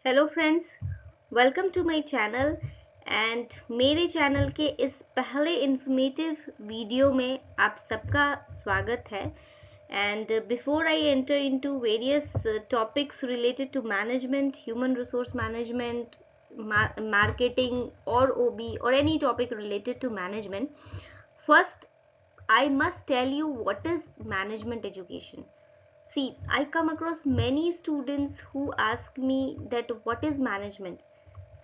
Hello friends, welcome to my channel and मेरे channel के इस पहले इंफॉर्मेटिव वीडियो में आप सबका स्वागत है। And before I enter into various topics related to management, human resource management, marketing or OB or any topic related to management, first I must tell you what is management education. See, I come across many students who ask me that what is management.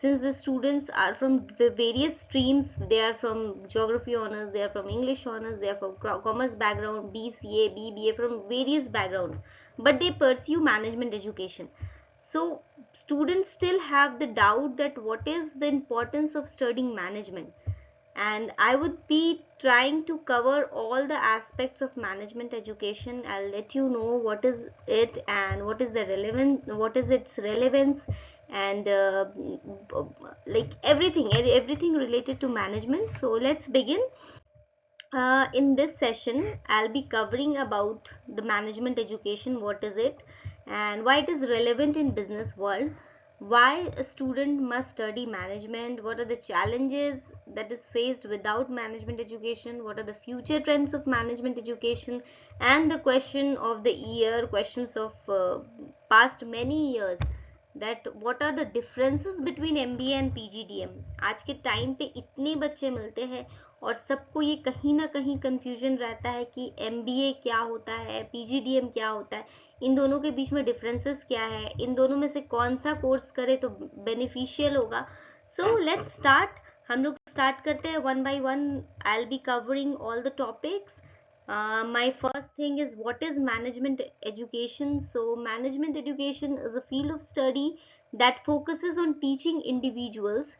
Since the students are from various streams, they are from geography honors, they are from English honors, they are from commerce background, BCA, BBA, from various backgrounds, but they pursue management education. So students still have the doubt that what is the importance of studying management, and I would be trying to cover all the aspects of management education. I'll let you know what is it and what is the relevant, what is its relevance, and like everything related to management. So let's begin. In this session, I'll be covering about the management education, what is it, and why it is relevant in business world, why a student must study management, what are the challenges that is faced without management education, what are the future trends of management education, and the question of the year, questions of past many years, that what are the differences between MBA and PGDM. आज के time पे इतने बच्चे मिलते हैं और सबको ये कहीं ना कहीं कंफ्यूजन रहता है कि MBA क्या होता है, PGDM क्या होता है, इन दोनों के बीच में डिफरेंसेस क्या है, इन दोनों में से कौन सा कोर्स करे तो बेनिफिशियल होगा. So let's start. हम लोग स्टार्ट करते हैं one by one. I will be covering all the topics. My first thing is, what is management education? So management education is a field of study that focuses on teaching individuals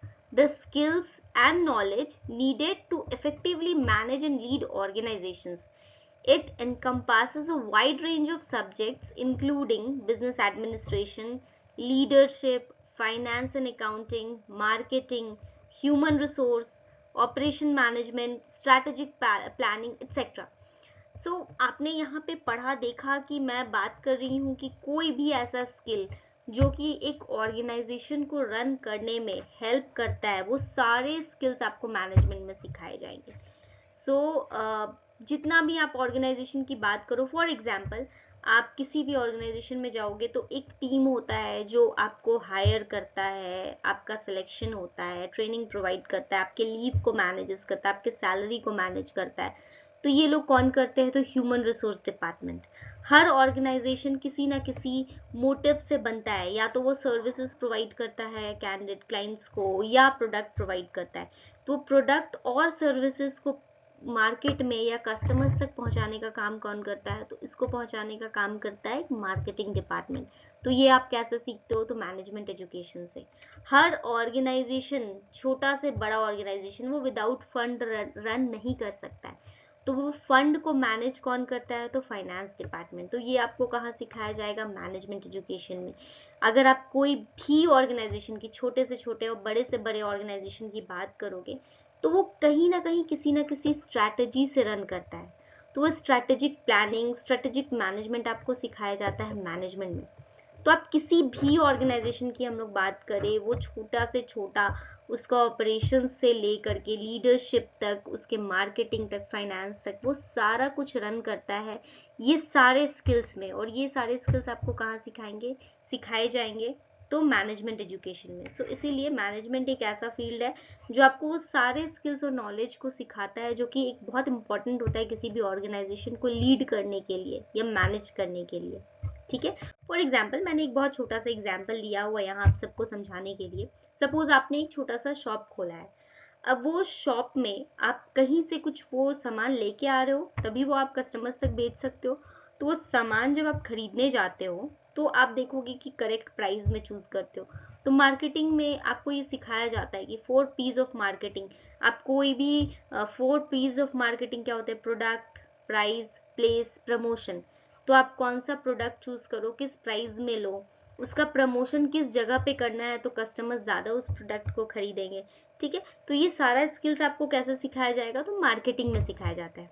the skills and knowledge needed to effectively manage and lead organizations. It encompasses a wide range of subjects including business administration, leadership, finance and accounting, marketing, human resource, operation management, strategic planning, etc. सो आपने यहाँ पे पढ़ा देखा कि मैं बात कर रही हूँ कि कोई भी ऐसा स्किल जो कि एक ऑर्गेनाइजेशन को रन करने में हेल्प करता है, वो सारे स्किल्स आपको मैनेजमेंट में सिखाए जाएंगे. सो जितना भी आप ऑर्गेनाइजेशन की बात करो, फॉर एग्जाम्पल आप किसी भी ऑर्गेनाइजेशन में जाओगे तो एक टीम होता है जो आपको हायर करता है, आपका सिलेक्शन होता है, ट्रेनिंग प्रोवाइड करता है, आपके लीव को मैनेज करता है, आपके सैलरी को मैनेज करता है. तो ये लोग कौन करते हैं? तो ह्यूमन रिसोर्स डिपार्टमेंट. हर ऑर्गेनाइजेशन किसी ना किसी मोटिव से बनता है, या तो वो सर्विसेज प्रोवाइड करता है कैंडिडेट क्लाइंट्स को, या प्रोडक्ट प्रोवाइड करता है. तो प्रोडक्ट और सर्विसेज को मार्केट में या कस्टमर्स तक पहुंचाने का काम कौन करता है? तो इसको पहुंचाने का काम करता है मार्केटिंग डिपार्टमेंट. तो ये आप कैसे सीखते हो? तो मैनेजमेंट एजुकेशन से. हर ऑर्गेनाइजेशन, छोटा से बड़ा ऑर्गेनाइजेशन, वो विदाउट फंड रन नहीं कर सकता है. तो वो फंड को मैनेज कौन करता है? तो फाइनेंस डिपार्टमेंट. तो ये आपको कहाँ सिखाया जाएगा? मैनेजमेंट एजुकेशन में. अगर आप कोई भी ऑर्गेनाइजेशन की, छोटे से छोटे और बड़े से बड़े ऑर्गेनाइजेशन की बात करोगे, तो वो कहीं ना कहीं किसी ना किसी स्ट्रैटेजी से रन करता है. तो वो स्ट्रैटेजिक प्लानिंग, स्ट्रैटेजिक मैनेजमेंट आपको सिखाया जाता है मैनेजमेंट में. तो आप किसी भी ऑर्गेनाइजेशन की हम लोग बात करें, वो छोटा से छोटा, उसका ऑपरेशन से लेकर के लीडरशिप तक, उसके मार्केटिंग तक, फाइनेंस तक, वो सारा कुछ रन करता है ये सारे स्किल्स में. और ये सारे स्किल्स आपको कहाँ सिखाए जाएंगे? तो मैनेजमेंट एजुकेशन में. सो इसीलिए मैनेजमेंट एक ऐसा फील्ड है जो आपको वो सारे स्किल्स और नॉलेज को सिखाता है, जो कि एक बहुत इंपॉर्टेंट होता है किसी भी ऑर्गेनाइजेशन को लीड करने के लिए या मैनेज करने के लिए. ठीक है. फॉर एग्जाम्पल, मैंने एक बहुत छोटा सा एग्जाम्पल लिया हुआ है यहाँ आप सबको समझाने के लिए. सपोज आपने एक छोटा सा शॉप खोला है. अब वो शॉप में आप कहीं से कुछ वो सामान लेके आ रहे हो, तभी वो आप कस्टमर्स तक बेच सकते हो. तो वो सामान जब आप खरीदने जाते हो तो आप देखोगे कि करेक्ट प्राइस में चूज करते हो. तो मार्केटिंग में आपको ये सिखाया जाता है कि 4 P's ऑफ मार्केटिंग. आप कोई भी 4 P's ऑफ मार्केटिंग क्या होता है? Product, price, place, promotion. तो आप कौन सा प्रोडक्ट चूज करो, किस प्राइस में लो, उसका प्रमोशन किस जगह पे करना है तो कस्टमर ज्यादा उस प्रोडक्ट को खरीदेंगे. ठीक है. तो ये सारा स्किल्स आपको कैसे सिखाया जाएगा? तो मार्केटिंग में सिखाया जाता है.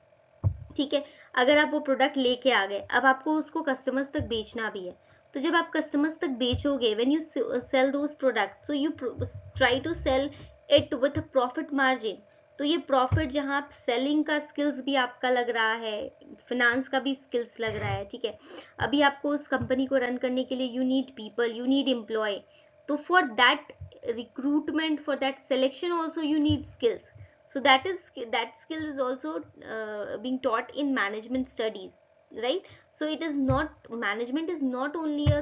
ठीक है. अगर आप वो प्रोडक्ट लेके आ गए, अब आपको उसको कस्टमर्स तक बेचना भी है, तो जब आप कस्टमर्स तक बेचोगे, when you sell those product, so you try to sell it with a profit margin. तो ये प्रॉफिट जहाँ आप सेलिंग का स्किल्स भी आपका लग रहा है, फिनेंस का भी स्किल्स लग रहा है, ठीक है। अभी आपको उस कंपनी को रन करने के लिए you need people, you need employ, तो for that recruitment, for that selection also you need skills. So that skill is also being taught in management studies, right? So it is not, management is not only a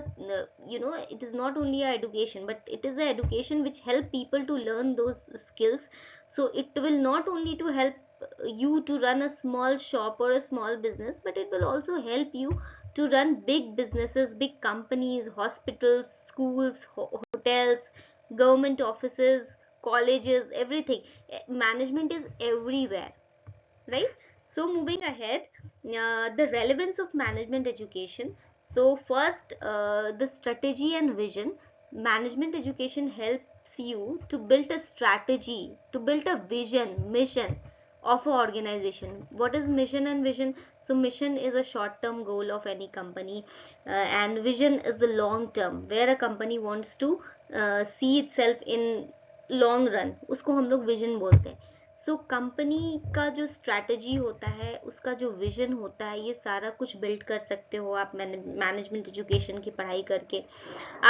it is not only a education, but it is a education which help people to learn those skills. So it will not only to help you to run a small shop or a small business, but it will also help you to run big businesses, big companies, hospitals, schools, hotels, government offices, colleges, everything. Management is everywhere, right? So moving ahead, the relevance of management education. So first, the strategy and vision. Management education helps you to build a strategy, to build a vision, mission of an organization. What is mission and vision? So mission is a short term goal of any company, and vision is the long term, where a company wants to see itself in long run, उसको हम लोग vision बोलते हैं। So company का जो strategy होता है, उसका जो विजन होता है, ये सारा कुछ बिल्ड कर सकते हो आप मैनेजमेंट एजुकेशन की पढ़ाई करके।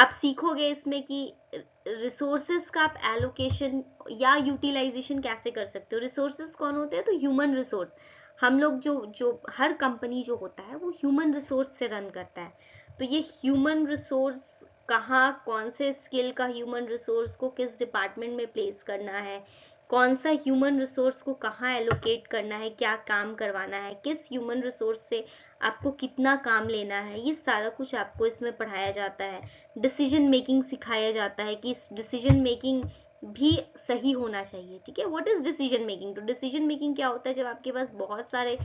आप सीखोगे इसमें कि रिसोर्सेज का आप एलोकेशन या यूटिलाइजेशन कैसे कर सकते हो। रिसोर्सेज कौन होते हैं? तो ह्यूमन रिसोर्स। हम लोग जो हर कंपनी जो होता है वो ह्यूमन रिसोर्स से रन करता है। तो ये ह्यूमन रिसोर्स कहाँ, कौन से स्किल का ह्यूमन रिसोर्स को किस डिपार्टमेंट में प्लेस करना है, कौन सा ह्यूमन रिसोर्स को कहाँ एलोकेट करना है, क्या काम करवाना है, किस ह्यूमन रिसोर्स से आपको कितना काम लेना है, ये सारा कुछ आपको इसमें पढ़ाया जाता है। डिसीजन मेकिंग सिखाया जाता है कि डिसीजन मेकिंग भी सही होना चाहिए, ठीक है। What is decision making? तो डिसीजन मेकिंग क्या होता है? जब आपके पास बहुत सारे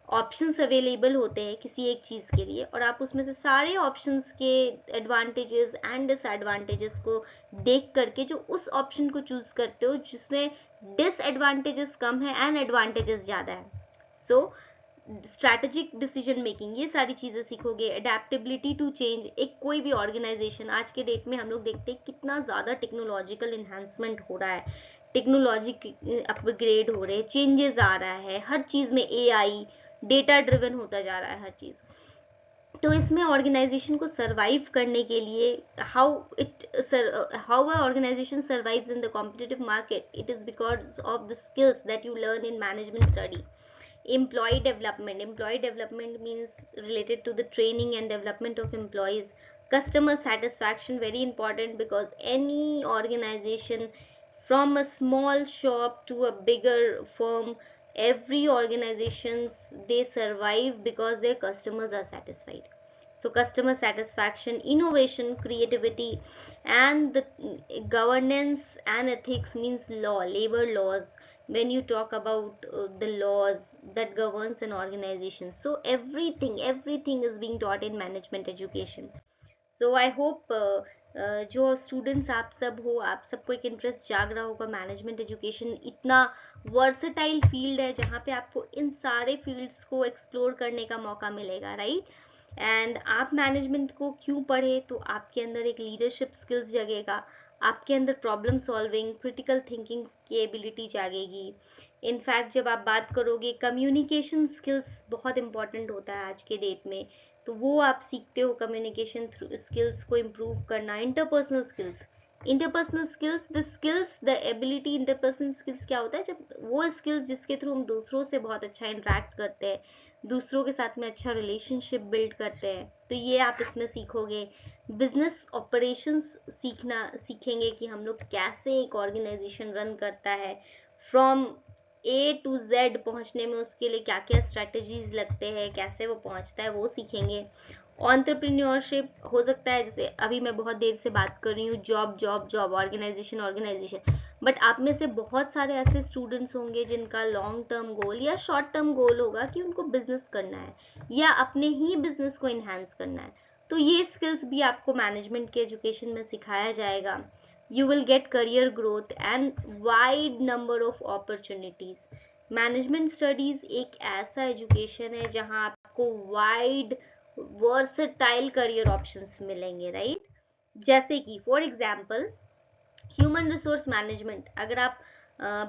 ऑप्शंस अवेलेबल होते हैं किसी एक चीज के लिए, और आप उसमें से सारे ऑप्शंस के एडवांटेजेस एंड डिसएडवांटेजेस को देख करके जो उस ऑप्शन को चूज करते हो जिसमें डिसएडवांटेजेस कम है एंड एडवांटेजेस ज्यादा है। सो स्ट्रैटेजिक डिसीजन मेकिंग, ये सारी चीजें सीखोगे। अडेप्टेबिलिटी टू चेंज, एक कोई भी ऑर्गेनाइजेशन आज के डेट में हम लोग देखते हैं कितना ज्यादा टेक्नोलॉजिकल इन्हांसमेंट हो रहा है, टेक्नोलॉजी अपग्रेड हो रहे हैं, चेंजेस आ रहा है हर चीज में, एआई, डेटा ड्रिवन होता जा रहा है हर चीज। तो इसमें ऑर्गेनाइजेशन को सरवाइव करने के लिए how a organization survives in the competitive market, it is because of the skills that you learn in management study. Employee development means related to the training and development of employees. Customer satisfaction, very important, because any organization, from a small shop to a bigger firm, every organizations, they survive because their customers are satisfied. So customer satisfaction, innovation, creativity, and the governance and ethics means law, labor laws. When you talk about the laws that governs an organization, so everything is being taught in management education. So I hope जो students आप सब हो, आप सबको एक interest जाग रहा होगा। मैनेजमेंट एजुकेशन इतना वर्सटाइल फील्ड है जहाँ पे आपको इन सारे फील्ड्स को एक्सप्लोर करने का मौका मिलेगा, राइट। एंड आप मैनेजमेंट को क्यों पढ़े? तो आपके अंदर एक लीडरशिप स्किल्स जगेगा, आपके अंदर प्रॉब्लम सॉल्विंग, क्रिटिकल थिंकिंग की एबिलिटी जागेगी। इनफैक्ट जब आप बात करोगे, कम्युनिकेशन स्किल्स बहुत इंपॉर्टेंट होता है आज के डेट में, तो वो आप सीखते हो कम्युनिकेशन स्किल्स को इम्प्रूव करना। Interpersonal skills, the ability, interpersonal skills क्या होता है? जब वो स्किल्स जिसके थ्रू हम दूसरों से बहुत अच्छा इंटरेक्ट करते हैं, दूसरों के साथ में अच्छा रिलेशनशिप बिल्ड करते हैं, तो ये आप इसमें सीखोगे। बिजनेस ऑपरेशंस सीखेंगे कि हम लोग कैसे एक ऑर्गेनाइजेशन रन करता है, फ्रॉम ए टू जेड पहुंचने में उसके लिए क्या क्या स्ट्रेटजीज लगते हैं, कैसे वो पहुंचता है, वो सीखेंगे। ऑन्टरप्रीन्योरशिप हो सकता है, जैसे अभी मैं बहुत देर से बात कर रही हूँ जॉब, ऑर्गेनाइजेशन, बट आप में से बहुत सारे ऐसे स्टूडेंट्स होंगे जिनका लॉन्ग टर्म गोल या शॉर्ट टर्म गोल होगा कि उनको बिजनेस करना है या अपने ही बिजनेस को इन्हांस करना है। तो ये स्किल्स भी आपको मैनेजमेंट के एजुकेशन में सिखाया जाएगा। You will get career growth and wide number of opportunities. Management studies एक ऐसा एजुकेशन है जहां आपको वाइड वर्सटाइल करियर ऑप्शंस मिलेंगे, राइट। जैसे कि for example human resource management, अगर आप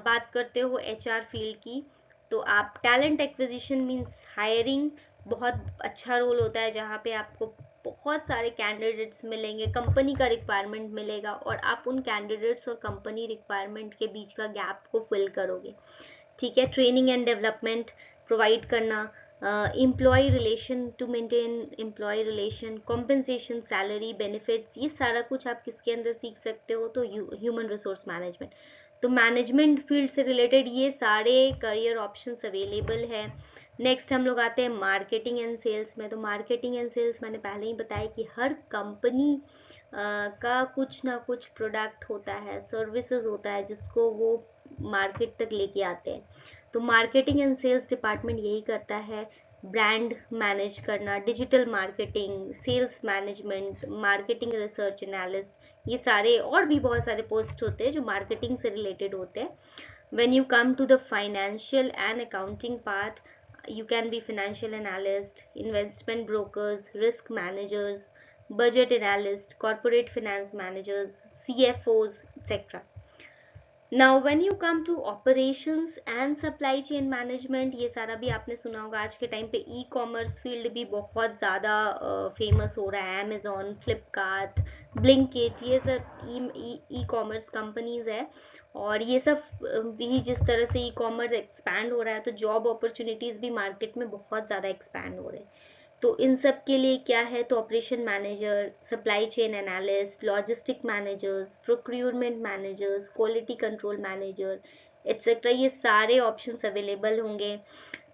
बात करते हो एचआर फील्ड की, तो आप टैलेंट एक्विजिशन मींस हायरिंग, बहुत अच्छा रोल होता है जहाँ पे आपको बहुत सारे कैंडिडेट्स मिलेंगे, कंपनी का रिक्वायरमेंट मिलेगा और आप उन कैंडिडेट्स और कंपनी रिक्वायरमेंट के बीच का गैप को फिल करोगे, ठीक है। ट्रेनिंग एंड डेवलपमेंट प्रोवाइड करना, employee relation to maintain employee relation, compensation, salary, benefits, ये सारा कुछ आप किसके अंदर सीख सकते हो, तो ह्यूमन रिसोर्स मैनेजमेंट। तो मैनेजमेंट फील्ड से रिलेटेड ये सारे करियर ऑप्शंस अवेलेबल है। नेक्स्ट हम लोग आते हैं मार्केटिंग एंड सेल्स में। तो मार्केटिंग एंड सेल्स मैंने पहले ही बताया कि हर कंपनी का कुछ ना कुछ प्रोडक्ट होता है, सर्विसेज होता है जिसको वो मार्केट तक लेके आते हैं। तो मार्केटिंग एंड सेल्स डिपार्टमेंट यही करता है, ब्रांड मैनेज करना, digital marketing, sales management, marketing research analyst, ये सारे और भी बहुत सारे पोस्ट होते हैं जो मार्केटिंग से रिलेटेड होते हैं। When you come to the financial and accounting part, you can be financial analyst, investment brokers, risk managers, budget analyst, corporate finance managers, CFOs, etc. Now when you come to operations and supply chain management, ये सारा भी आपने सुना होगा। आज के time पे e commerce field भी बहुत ज़्यादा फेमस हो रहा है। अमेजोन, फ्लिपकार्ट, ब्लिंकिट, ये सब ई कॉमर्स कंपनीज है। और ये सब भी जिस तरह से ई कॉमर्स एक्सपैंड हो रहा है, तो जॉब अपॉर्चुनिटीज़ भी मार्केट में बहुत ज़्यादा एक्सपैंड हो रहे हैं। तो इन सब के लिए क्या है, तो operation manager, supply chain analyst, logistic managers, procurement managers, quality control manager, etcetera, ये सारे ऑप्शंस अवेलेबल होंगे।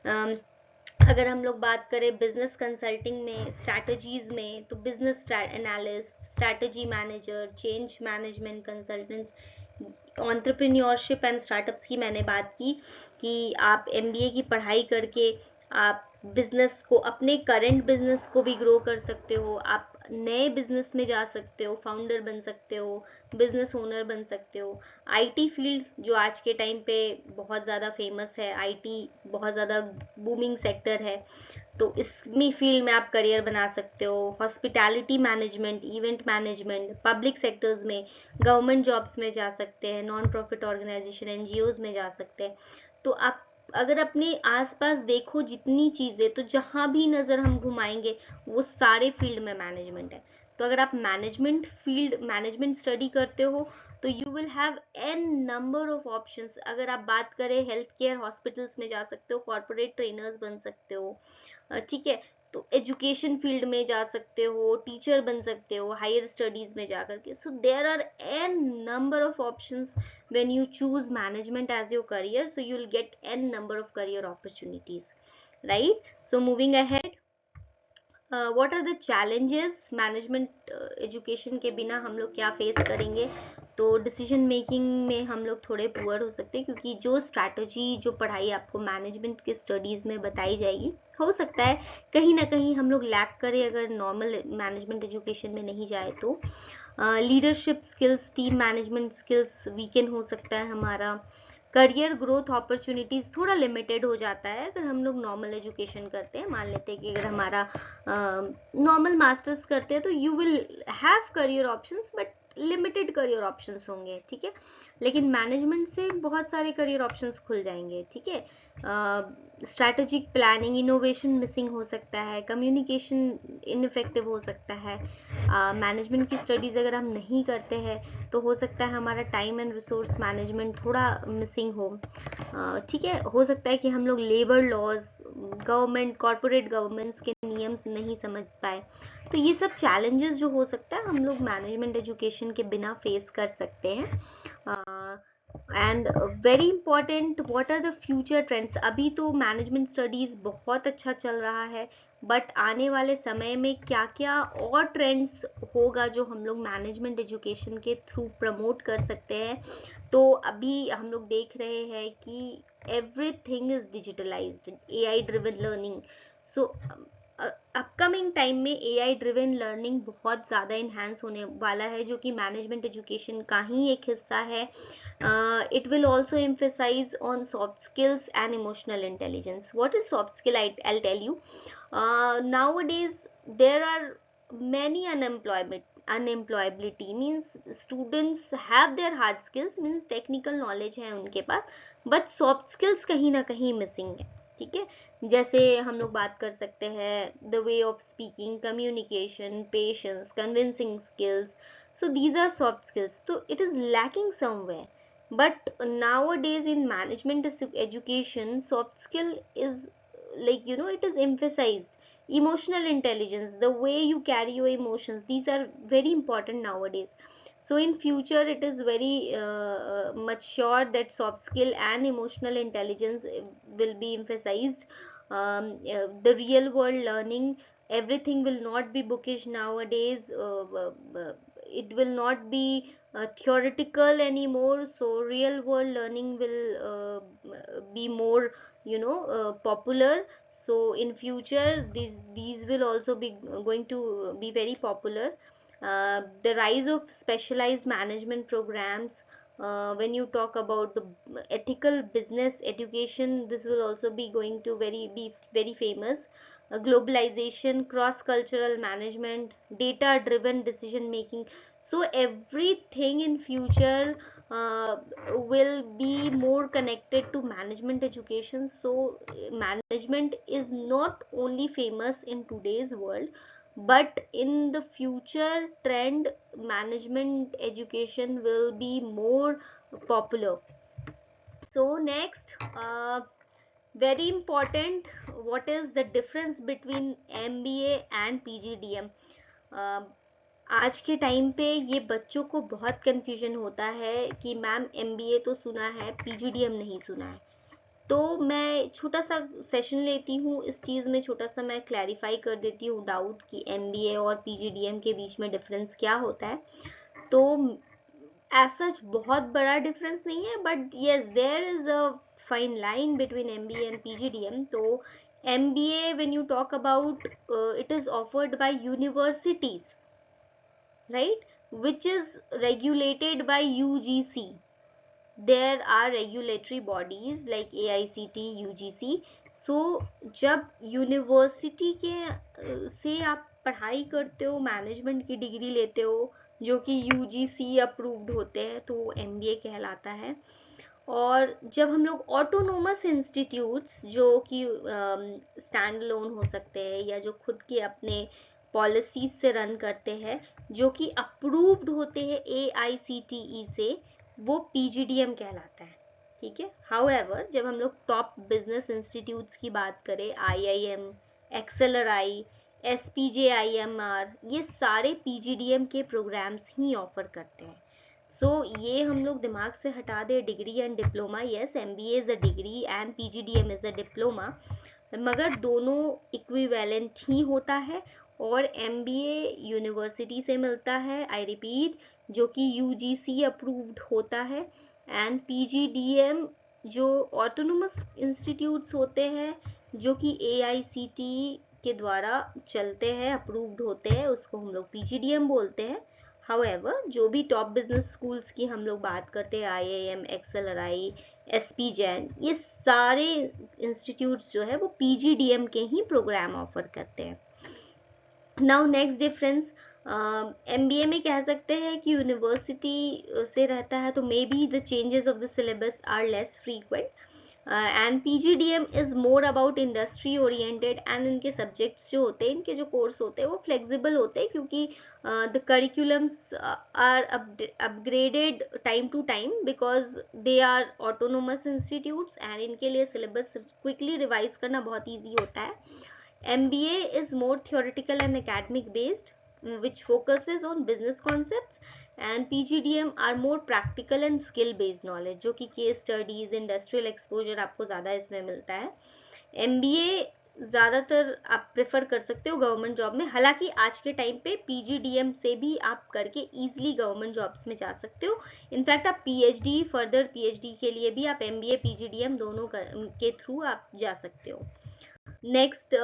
अगर हम लोग बात करें बिजनेस कंसल्टिंग में, स्ट्रैटेजीज में, तो business analyst, strategy manager, change management consultants, entrepreneurship and startups की मैंने बात की कि आप एमबीए की पढ़ाई करके आप बिजनेस को, अपने करंट बिजनेस को भी ग्रो कर सकते हो, आप नए बिजनेस में जा सकते हो, फाउंडर बन सकते हो, बिजनेस ओनर बन सकते हो। आईटी फील्ड जो आज के टाइम पे बहुत ज़्यादा फेमस है, आईटी बहुत ज़्यादा बूमिंग सेक्टर है, तो इसमें फील्ड में आप करियर बना सकते हो। Hospitality management, event management, public sectors में, गवर्नमेंट जॉब्स में जा सकते हैं, नॉन प्रॉफिट ऑर्गेनाइजेशन, एनजीओज में जा सकते हैं। तो आप अगर अपने आसपास देखो जितनी चीज़ें, तो जहाँ भी नज़र हम घुमाएंगे वो सारे फील्ड में मैनेजमेंट है। तो अगर आप मैनेजमेंट स्टडी करते हो, तो you will have an number of options. अगर आप बात करें हेल्थ केयर हॉस्पिटल्स में जा सकते हो, कॉर्पोरेट ट्रेनर्स बन सकते हो, ठीक है। तो एजुकेशन फील्ड में जा सकते हो, टीचर बन सकते हो हायर स्टडीज में जा करके। So there are an number of options when you choose management as your career, so you'll get n number of career opportunities, right? So moving ahead, what are the challenges management education के बिना हम लोग क्या face करेंगे। तो decision making में हम लोग थोड़े पुअर हो सकते हैं, क्योंकि जो स्ट्रैटेजी, जो पढ़ाई आपको मैनेजमेंट के स्टडीज़ में बताई जाएगी, हो सकता है कहीं ना कहीं हम लोग लैक करें अगर नॉर्मल मैनेजमेंट एजुकेशन में नहीं जाए तो। Leadership skills, team management skills weaken हो सकता है हमारा। करियर ग्रोथ अपॉर्चुनिटीज़ थोड़ा लिमिटेड हो जाता है अगर हम लोग नॉर्मल एजुकेशन करते हैं। मान लेते हैं कि अगर हमारा नॉर्मल मास्टर्स करते हैं, तो you will have career options, but limited career options होंगे, ठीक है। लेकिन मैनेजमेंट से बहुत सारे करियर ऑप्शंस खुल जाएंगे, ठीक है। स्ट्रैटेजिक प्लानिंग, इनोवेशन मिसिंग हो सकता है, कम्युनिकेशन इनफेक्टिव हो सकता है। मैनेजमेंट की स्टडीज़ अगर हम नहीं करते हैं, तो हो सकता है हमारा टाइम एंड रिसोर्स मैनेजमेंट थोड़ा मिसिंग हो, ठीक है। हो सकता है कि हम लोग labour laws, government, corporate governments के नियम नहीं समझ पाए। तो ये सब चैलेंजेस जो हो सकता है हम लोग मैनेजमेंट एजुकेशन के बिना फेस कर सकते हैं। And very important, what are the future trends. अभी तो मैनेजमेंट स्टडीज़ बहुत अच्छा चल रहा है, बट आने वाले समय में क्या क्या और ट्रेंड्स होगा जो हम लोग मैनेजमेंट एजुकेशन के थ्रू प्रमोट कर सकते हैं। तो अभी हम लोग देख रहे हैं कि everything is digitalised, AI driven learning. So upcoming time में एआई ड्रिवन लर्निंग बहुत ज़्यादा इन्हांस होने वाला है, जो कि मैनेजमेंट एजुकेशन का ही एक हिस्सा है। It will also emphasize on soft skills and emotional intelligence. What is soft skill? I'll tell you. Nowadays there are many unemployability, means students have their hard skills, means technical knowledge है उनके पास, but soft skills कहीं ना कहीं missing है. ठीक है, जैसे हम लोग बात कर सकते हैं the way of speaking, communication, patience, convincing skills. So these are soft skills, so it is lacking somewhere. But nowadays in management education, soft skill is, like, it is emphasized. Emotional intelligence, the way you carry your emotions, these are very important nowadays. So in future it is very much sure that soft skill and emotional intelligence will be emphasized. The real world learning, everything will not be bookish nowadays. It will not be theoretical anymore, so real world learning will be more, popular. So in future these will also be going to be very popular. The rise of specialized management programs, when you talk about the ethical business education, this will also be going to be very famous. Globalization, cross cultural management, data driven decision making. So everything in future will be more connected to management education. So management is not only famous in today's world, but in the future trend, management education will be more popular. So next, very important, what is the difference between MBA and PGDM? आज के time पे ये बच्चों को बहुत confusion होता है कि मैम MBA तो सुना है, PGDM नहीं सुना है. तो मैं छोटा सा सेशन लेती हूँ इस चीज़ में, छोटा सा मैं क्लैरिफाई कर देती हूँ डाउट कि MBA और PGDM के बीच में डिफरेंस क्या होता है. तो एज सच बहुत बड़ा डिफरेंस नहीं है, but yes there is a fine line between MBA and PGDM. तो MBA, when you talk about, it is offered by universities, right, which is regulated by UGC. There are regulatory bodies like AICT, UGC. So जब university के से आप पढ़ाई करते हो, management की degree लेते हो, जो कि UGC अप्रूव्ड होते हैं, तो वो MBA कहलाता है. और जब हम लोग ऑटोनोमस इंस्टीट्यूट्स, जो कि स्टैंड लोन हो सकते हैं या जो खुद के अपने पॉलिसीज से रन करते हैं, जो कि अप्रूव्ड होते हैं AICTE से, वो PGDM कहलाता है. ठीक है. हाउएवर जब हम लोग टॉप बिजनेस इंस्टीट्यूट्स की बात करें, IIM, XLRI, SPJIMR, ये सारे PGDM के प्रोग्राम्स ही ऑफर करते हैं. सो ये हम लोग दिमाग से हटा दे, degree and diploma. Yes, MBA is a degree and PGDM is a diploma, मगर दोनों इक्विवेलेंट ही होता है. और MBA यूनिवर्सिटी से मिलता है, आई रिपीट, जो कि UGC अप्रूव्ड होता है. एंड PGDM जो ऑटोनोमस इंस्टीट्यूट्स होते हैं, जो कि AICTE के द्वारा चलते हैं, अप्रूव्ड होते हैं, उसको हम लोग PGDM बोलते हैं. However, जो भी टॉप बिजनेस स्कूल्स की हम लोग बात करते हैं, IIM, XLRI, SPJAN, ये सारे इंस्टीट्यूट्स जो है वो PGDM के ही प्रोग्राम ऑफर करते हैं. नाउ नेक्स्ट डिफरेंस, MBA में कह सकते हैं कि यूनिवर्सिटी से रहता है, तो maybe the changes of the syllabus are less frequent. And PGDM is more about industry oriented, and इनके सब्जेक्ट्स जो होते हैं, इनके जो कोर्स होते हैं, वो फ्लेक्सिबल होते हैं, क्योंकि the curriculums are upgraded time to time, because they are autonomous institutes, and इनके लिए सिलेबस क्विकली रिवाइज करना बहुत ईजी होता है. MBA is more theoretical and academic based, which focuses on business concepts, and PGDM are more practical and skill based knowledge, जो कि case studies, industrial exposure आपको ज़्यादा इसमें मिलता है. MBA ज़्यादातर आप प्रेफर कर सकते हो गवर्नमेंट जॉब में, हालांकि आज के टाइम पे PGDM से भी आप करके ईजिली गवर्नमेंट जॉब्स में जा सकते हो. इनफैक्ट आप फर्दर PhD के लिए भी आप MBA PGDM दोनों के थ्रू आप जा सकते हो. Next,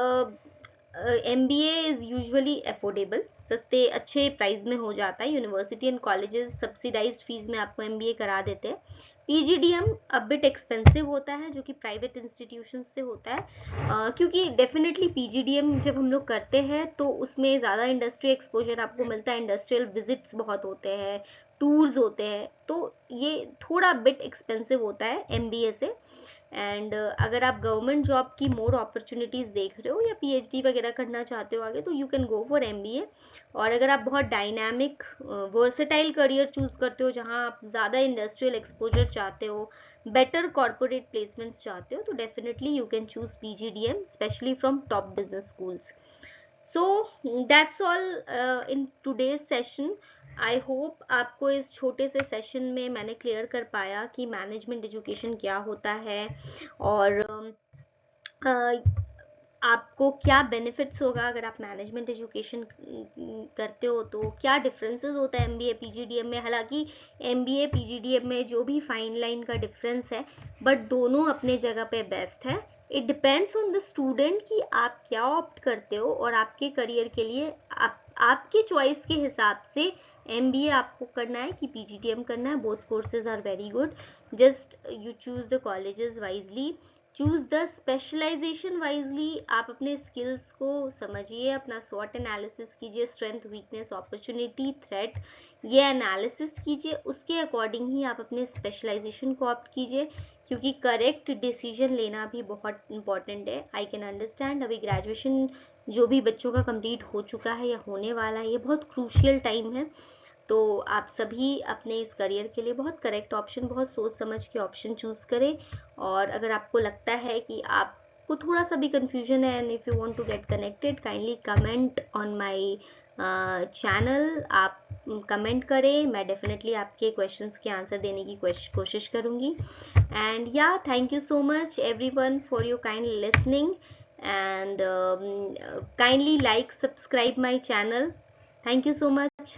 MBA is usually affordable, सस्ते अच्छे प्राइस में हो जाता है. University and colleges subsidised fees में आपको MBA करा देते हैं. PGDM अ बिट एक्सपेंसिव होता है, जो कि प्राइवेट इंस्टीट्यूशन से होता है, क्योंकि डेफिनेटली PGDM जब हम लोग करते हैं तो उसमें ज़्यादा इंडस्ट्री एक्सपोजर आपको मिलता है, इंडस्ट्रियल विजिट्स बहुत होते हैं, टूर्स होते हैं, तो ये थोड़ा बिट एक्सपेंसिव होता है MBA से। एंड अगर आप गवर्नमेंट जॉब की मोर अपॉर्चुनिटीज़ देख रहे हो या PhD वगैरह करना चाहते हो आगे, तो you can go for MBA। और अगर आप बहुत डायनामिक वर्सेटाइल करियर चूज करते हो, जहाँ आप ज़्यादा इंडस्ट्रियल एक्सपोजर चाहते हो, बेटर कॉर्पोरेट प्लेसमेंट्स चाहते हो, तो definitely you can choose PGDM, specially from top business schools. So that's all in today's session. I hope आपको इस छोटे से सेशन में मैंने क्लियर कर पाया कि मैनेजमेंट एजुकेशन क्या होता है, और आपको क्या बेनिफिट्स होगा अगर आप मैनेजमेंट एजुकेशन करते हो, तो क्या डिफरेंसेस होता है MBA PGDM में। हालांकि MBA PGDM में जो भी फाइन लाइन का डिफरेंस है, बट दोनों अपने जगह पे बेस्ट है। It depends on the student कि आप क्या ऑप्ट करते हो, और आपके करियर के लिए आपकी चॉइस के हिसाब से MBA आपको करना है कि PGDM करना है। Both courses are very good, just you choose the colleges wisely, choose the specialisation wisely. आप अपने स्किल्स को समझिए, अपना स्वॉट एनालिसिस कीजिए, स्ट्रेंथ वीकनेस अपॉर्चुनिटी थ्रेट, ये एनालिसिस कीजिए, उसके अकॉर्डिंग ही आप अपने स्पेशलाइजेशन को ऑप्ट कीजिए, क्योंकि करेक्ट डिसीजन लेना भी बहुत इंपॉर्टेंट है। आई कैन अंडरस्टैंड, अभी ग्रेजुएशन जो भी बच्चों का कंप्लीट हो चुका है या होने वाला है, ये बहुत क्रूशियल टाइम है। तो आप सभी अपने इस करियर के लिए बहुत करेक्ट ऑप्शन, बहुत सोच समझ के ऑप्शन चूज करें। और अगर आपको लगता है कि आपको थोड़ा सा भी कंफ्यूजन है, and if you want to get connected, kindly comment on my channel. आप कमेंट करें, मैं डेफिनेटली आपके क्वेश्चंस के आंसर देने की कोशिश करूंगी। एंड या, thank you so much everyone for your kind listening, and kindly like, subscribe my channel. Thank you so much.